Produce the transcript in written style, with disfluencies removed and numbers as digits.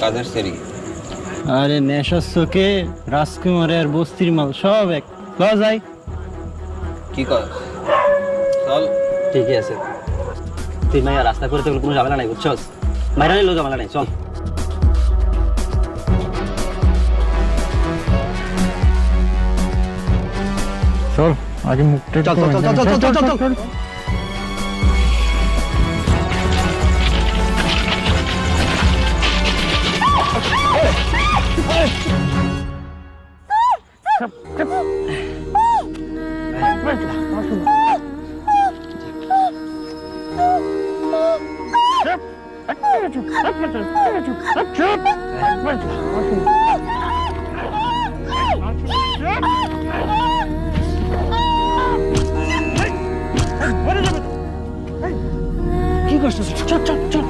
কাজের সেরি। আরে নেশার চোখে রাজকুমার আর বস্তির মাল সব এক যাই। কি কর চল। ঠিকই আছে, তুই মাইয়া রাস্তা করে তো কোনো ঝামেলা নাই, বুঝছস? মাইরা নিলেও ঝামেলা নাই, চল। চল আগে মুখটা চল চল চল চল চল চল চল। কি করছিস? চল চল চল।